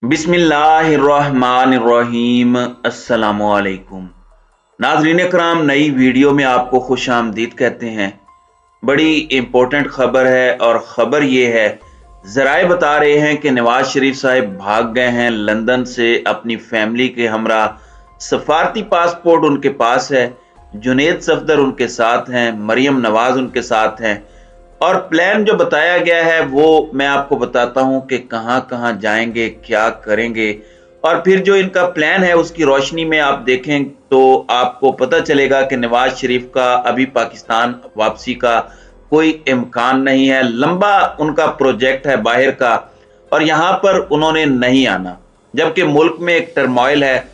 बिस्मिल्लाहिर्रहमानिर्रहीम। अस्सलामुअलैकुम। नाज़रीन कराम, नई वीडियो में आपको खुश आमदीद कहते हैं। बड़ी इम्पोर्टेंट खबर है और ख़बर ये है, ज़राए बता रहे हैं कि नवाज शरीफ साहब भाग गए हैं लंदन से अपनी फैमिली के हमरा। सफारती पासपोर्ट उनके पास है, जुनेद सफदर उनके साथ हैं, मरियम नवाज उनके साथ हैं और प्लान जो बताया गया है वो मैं आपको बताता हूं कि कहां कहां जाएंगे, क्या करेंगे। और फिर जो इनका प्लान है उसकी रोशनी में आप देखें तो आपको पता चलेगा कि नवाज शरीफ का अभी पाकिस्तान वापसी का कोई इम्कान नहीं है। लंबा उनका प्रोजेक्ट है बाहर का और यहां पर उन्होंने नहीं आना, जबकि मुल्क में एक टर्मोइल है।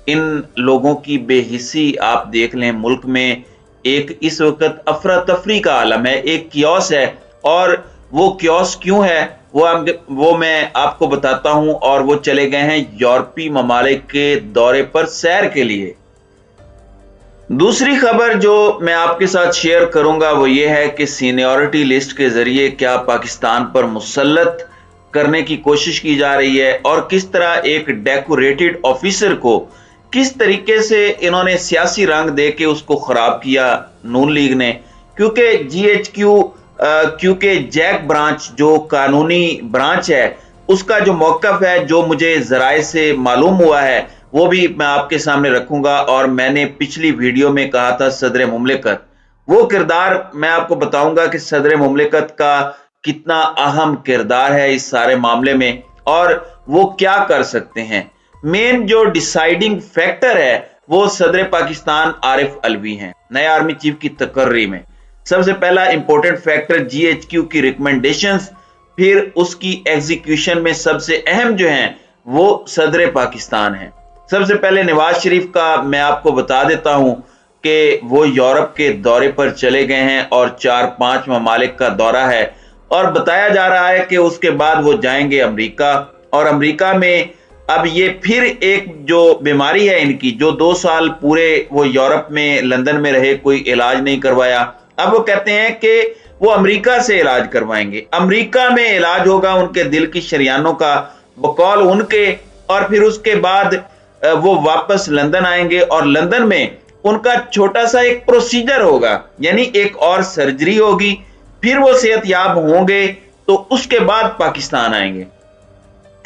इन लोगों की बेहिसी आप देख लें, मुल्क में एक इस वक्त अफरा तफरी का आलम है, एक कियोस है। और वो कियोस क्यों है वो मैं आपको बताता हूं। और वो चले गए हैं यूरोपीय ममालिक के दौरे पर सैर के लिए। दूसरी खबर जो मैं आपके साथ शेयर करूंगा वो ये है कि सीनियरिटी लिस्ट के जरिए क्या पाकिस्तान पर मुसल्लत करने की कोशिश की जा रही है और किस तरह एक डेकोरेटेड ऑफिसर को किस तरीके से इन्होंने सियासी रंग दे के उसको खराब किया नून लीग ने। क्योंकि क्योंकि जैक ब्रांच जो कानूनी ब्रांच है उसका जो मौकफ है, जो मुझे जराए से मालूम हुआ है, वो भी मैं आपके सामने रखूंगा। और मैंने पिछली वीडियो में कहा था सदर मुमलिकत, वो किरदार मैं आपको बताऊंगा कि सदर मुमलिकत का कितना अहम किरदार है इस सारे मामले में और वो क्या कर सकते हैं। मेन जो डिसाइडिंग फैक्टर है वो सदर पाकिस्तान आरिफ अलवी हैं नए आर्मी चीफ की तकर्री में। सबसे पहला इंपॉर्टेंट फैक्टर जीएचक्यू की रिकमेंडेशंस, फिर उसकी एग्जीक्यूशन में सबसे अहम जो हैं वो सदर पाकिस्तान है। सबसे पहले नवाज शरीफ का मैं आपको बता देता हूं कि वो यूरोप के दौरे पर चले गए हैं और 4-5 ममालिक का दौरा है और बताया जा रहा है कि उसके बाद वो जाएंगे अमेरिका। और अमेरिका में अब ये फिर एक जो बीमारी है इनकी, जो 2 साल पूरे वो यूरोप में लंदन में रहे, कोई इलाज नहीं करवाया, अब वो कहते हैं कि वो अमेरिका से इलाज करवाएंगे। अमेरिका में इलाज होगा उनके दिल की शरियानों का बकौल उनके, और फिर उसके बाद वो वापस लंदन आएंगे और लंदन में उनका छोटा सा एक प्रोसीजर होगा, यानी एक और सर्जरी होगी, फिर वो सेहतयाब होंगे तो उसके बाद पाकिस्तान आएंगे।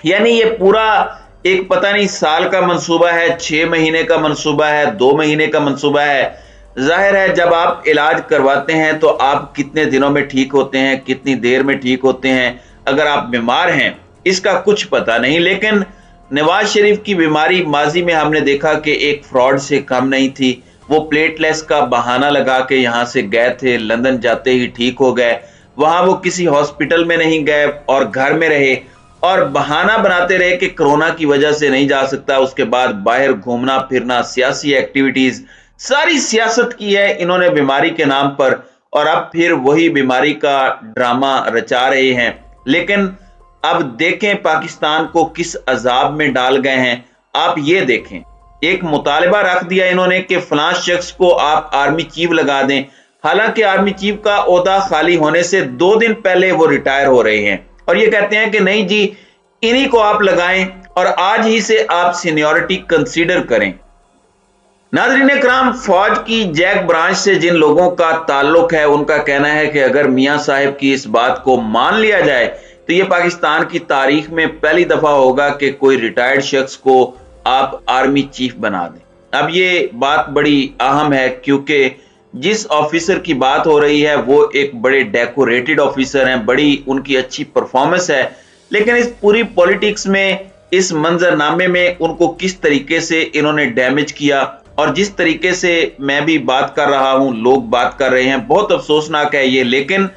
यानी ये पूरा एक पता नहीं साल का मंसूबा है, 6 महीने का मंसूबा है, 2 महीने का मंसूबा है। जाहिर है जब आप इलाज करवाते हैं तो आप कितने दिनों में ठीक होते हैं, कितनी देर में ठीक होते हैं, अगर आप बीमार हैं इसका कुछ पता नहीं। लेकिन नवाज शरीफ की बीमारी माजी में हमने देखा कि एक फ्रॉड से कम नहीं थी। वो प्लेटलेस का बहाना लगा के यहां से गए थे, लंदन जाते ही ठीक हो गए। वहां वो किसी हॉस्पिटल में नहीं गए और घर में रहे और बहाना बनाते रहे कि कोरोना की वजह से नहीं जा सकता। उसके बाद बाहर घूमना फिरना, सियासी एक्टिविटीज, सारी सियासत की है इन्होंने बीमारी के नाम पर, और अब फिर वही बीमारी का ड्रामा रचा रहे हैं। लेकिन अब देखें पाकिस्तान को किस अजाब में डाल गए हैं। आप ये देखें, एक मुतालबा रख दिया इन्होंने कि फलां शख्स को आप आर्मी चीफ लगा दें। हालांकि आर्मी चीफ का ओहदा खाली होने से 2 दिन पहले वो रिटायर हो रहे हैं और ये कहते हैं कि नहीं जी, इन्हीं को आप लगाएं और आज ही से आप सीनियरिटी कंसीडर करें। नाज़रीन कराम, फौज की जैक ब्रांच से जिन लोगों का ताल्लुक है उनका कहना है कि अगर मियां साहब की इस बात को मान लिया जाए तो ये पाकिस्तान की तारीख में पहली दफा होगा कि कोई रिटायर्ड शख्स को आप आर्मी चीफ बना दें। अब ये बात बड़ी अहम है क्योंकि जिस ऑफिसर की बात हो रही है वो एक बड़े डेकोरेटेड ऑफिसर हैं, बड़ी उनकी अच्छी परफॉर्मेंस है। लेकिन इस पूरी पॉलिटिक्स में, इस मंजरनामे में उनको किस तरीके से इन्होंने डैमेज किया और जिस तरीके से मैं भी बात कर रहा हूं, लोग बात कर रहे हैं, बहुत अफसोसनाक है ये। लेकिन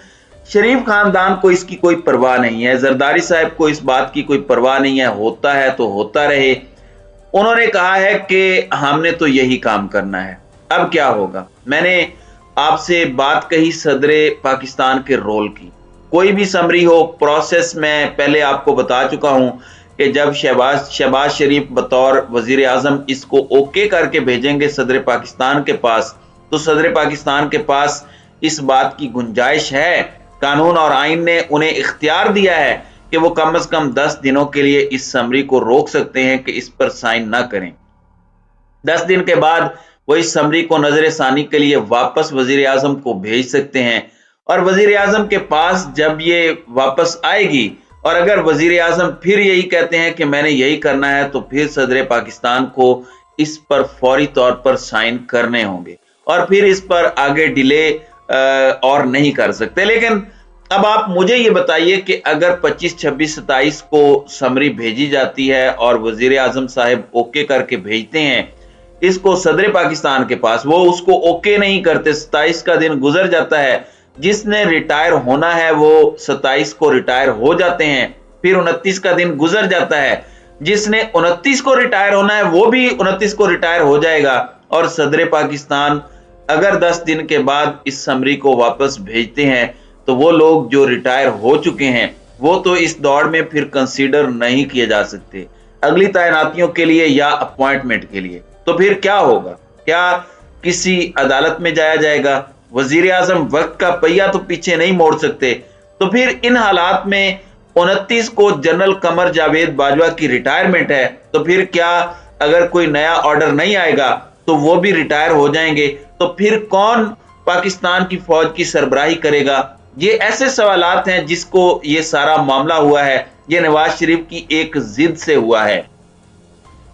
शरीफ खानदान को इसकी कोई परवाह नहीं है, जरदारी साहब को इस बात की कोई परवाह नहीं है, होता है तो होता रहे। उन्होंने कहा है कि हमने तो यही काम करना है, अब क्या होगा। मैंने आपसे बात कही सदर पाकिस्तान के रोल की, कोई भी समरी हो, प्रोसेस में पहले आपको बता चुका हूं कि जब शहबाज शरीफ बतौर वजीर आजम इसको ओके करके भेजेंगे सदर पाकिस्तान के पास, तो सदर पाकिस्तान के पास इस बात की गुंजाइश है, कानून और आइन ने उन्हें इख्तियार दिया है کہ वो कम से कम 10 दिनों के लिए इस समरी को रोक सकते हैं कि इस पर साइन ना करें। 10 दिन के बाद वो इस समरी को नजर सानी के लिए वापस वजीर आजम को भेज सकते हैं, और वजीर आजम के पास जब ये वापस आएगी और अगर वजीर आजम फिर यही कहते हैं कि मैंने यही करना है, तो फिर सदर पाकिस्तान को इस पर फौरी तौर पर साइन करने होंगे और फिर इस पर आगे डिले और नहीं कर सकते। लेकिन अब आप मुझे ये बताइए कि अगर 25, 26, 27 को समरी भेजी जाती है और वजीर आजम साहब ओके करके भेजते हैं इसको सदर पाकिस्तान के पास, वो उसको ओके नहीं करते, 27 का दिन गुजर जाता है, जिसने रिटायर होना है वो 27 को रिटायर हो जाते हैं, फिर 29 का दिन गुजर जाता है, जिसने 29 को रिटायर होना है वो भी 29 को रिटायर हो जाएगा, और सदर पाकिस्तान अगर 10 दिन के बाद इस समरी को वापस भेजते हैं तो वो लोग जो रिटायर हो चुके हैं वो तो इस दौड़ में फिर कंसीडर नहीं किए जा सकते अगली तैनातियों के लिए या अपॉइंटमेंट के लिए। तो फिर क्या होगा? क्या किसी अदालत में जाया जाएगा? वजीर आजम वक्त का पहिया तो पीछे नहीं मोड़ सकते। तो फिर इन हालात में 29 को जनरल कमर जावेद बाजवा की रिटायरमेंट है, तो फिर क्या अगर कोई नया ऑर्डर नहीं आएगा तो वो भी रिटायर हो जाएंगे, तो फिर कौन पाकिस्तान की फौज की सरबराही करेगा? ये ऐसे सवालात हैं जिसको ये सारा मामला हुआ है, ये नवाज शरीफ की एक जिद से हुआ है।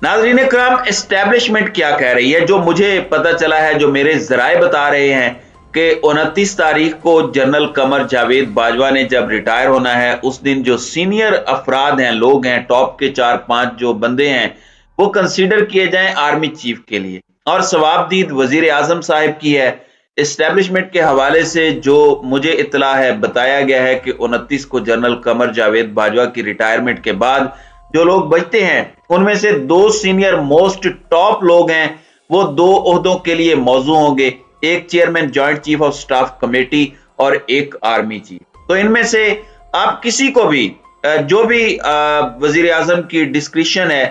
नाज़रीन इकराम, एस्टैब्लिशमेंट क्या कह रही है? जो मुझे पता चला है, जो मेरे जराए बता रहे हैं कि 29 तारीख को जनरल कमर जावेद बाजवा ने जब रिटायर होना है, उस दिन जो सीनियर अफराद हैं, लोग हैं, टॉप के 4-5 जो बंदे हैं, वो कंसीडर किए जाएं आर्मी चीफ के लिए, और सवाबदीद वजीर आजम साहब की है। एस्टैब्लिशमेंट के हवाले से जो मुझे इत्तला है, बताया गया है कि 29 को जनरल कमर जावेद बाजवा की रिटायरमेंट के बाद जो लोग बचते हैं उनमें से 2 सीनियर मोस्ट टॉप लोग हैं, वो 2 ओहदों के लिए मौजू होंगे, एक chairman joint chief of staff committee और एक आर्मी चीफ। तो इनमें से आप किसी को भी जो भी वजीर आजम की डिस्क्रिप्शन है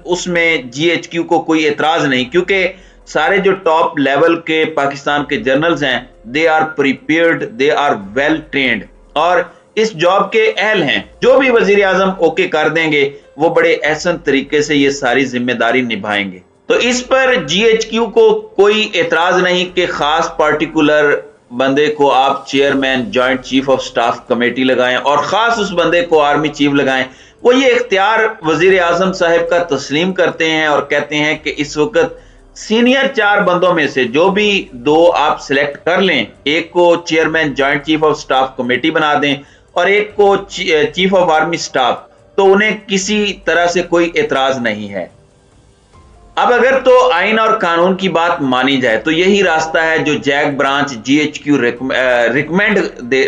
उसमें GHQ को कोई एतराज नहीं, क्योंकि सारे जो टॉप लेवल के पाकिस्तान के जनरल्स हैं, they are prepared, they are well trained और इस जॉब के अहल हैं। जो भी वजीर आजम ओके कर देंगे वो बड़े एहसन तरीके से ये सारी जिम्मेदारी निभाएंगे। तो इस पर GHQ को कोई एतराज नहीं कि खास पार्टिकुलर बंदे को आप chairman joint chief of staff committee लगाएं और खास उस बंदे को आर्मी चीफ लगाएं। वो ये इख्तियार वजीर आजम साहब का तस्लीम करते हैं और कहते हैं कि इस वक्त सीनियर 4 बंदों में से जो भी 2 आप सिलेक्ट कर लें, एक को chairman joint chief of staff committee बना दें और एक को चीफ ऑफ आर्मी स्टाफ, तो उन्हें किसी तरह से कोई एतराज नहीं है। अब अगर तो आइन और कानून की बात मानी जाए तो यही रास्ता है जो जैक ब्रांच GHQ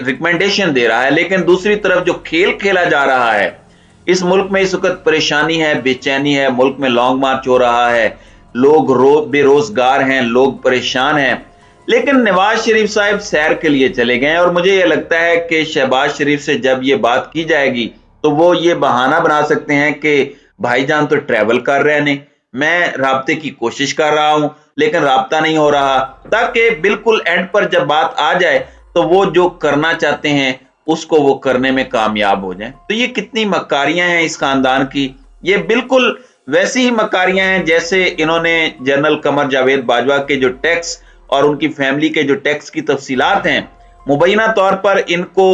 रिकमेंडेशन दे रहा है। लेकिन दूसरी तरफ जो खेल खेला जा रहा है, इस मुल्क में इस वक्त परेशानी है, बेचैनी है, मुल्क में लॉन्ग मार्च हो रहा है, लोग बेरोजगार हैं, लोग परेशान हैं। लेकिन नवाज शरीफ साहब सैर के लिए चले गए और मुझे यह लगता है कि शहबाज शरीफ से जब ये बात की जाएगी तो वो ये बहाना बना सकते हैं कि भाईजान तो ट्रैवल कर रहे हैं, मैं राब्ते की कोशिश कर रहा हूं लेकिन राब्ता नहीं हो रहा, ताकि बिल्कुल एंड पर जब बात आ जाए तो वो जो करना चाहते हैं उसको वो करने में कामयाब हो जाएं। तो ये कितनी मक्कारियां हैं इस खानदान की। ये बिल्कुल वैसी ही मक्कारियां हैं जैसे इन्होंने जनरल कमर जावेद बाजवा के जो टैक्स और उनकी फैमिली के जो टैक्स की तफसीलात हैं, मुबैना तौर पर इनको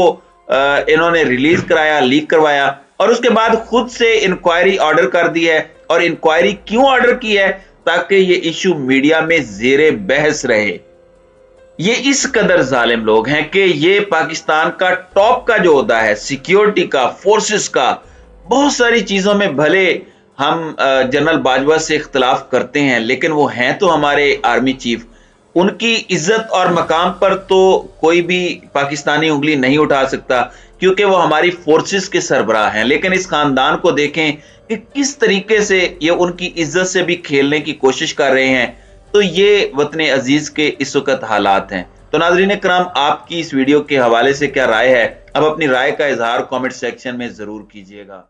इन्होंने रिलीज कराया, लीक करवाया और उसके बाद खुद से इंक्वायरी ऑर्डर कर दी है। और इंक्वायरी क्यों ऑर्डर की है? ताकि ये इशू मीडिया में जेरे बहस रहे। ये इस कदर जालिम लोग हैं कि ये पाकिस्तान का टॉप का जो होता है, सिक्योरिटी का, फोर्सेस का, बहुत सारी चीजों में भले हम जनरल बाजवा से इख्तलाफ करते हैं लेकिन वो हैं तो हमारे आर्मी चीफ। उनकी इज्जत और मकाम पर तो कोई भी पाकिस्तानी उंगली नहीं उठा सकता क्योंकि वो हमारी फोर्सेस के सरबराह हैं। लेकिन इस खानदान को देखें कि किस तरीके से ये उनकी इज्जत से भी खेलने की कोशिश कर रहे हैं। तो ये वतन अजीज के इस वक्त हालात हैं। तो नाज़रीन इकराम, आपकी इस वीडियो के हवाले से क्या राय है? अब अपनी राय का इजहार कमेंट सेक्शन में जरूर कीजिएगा।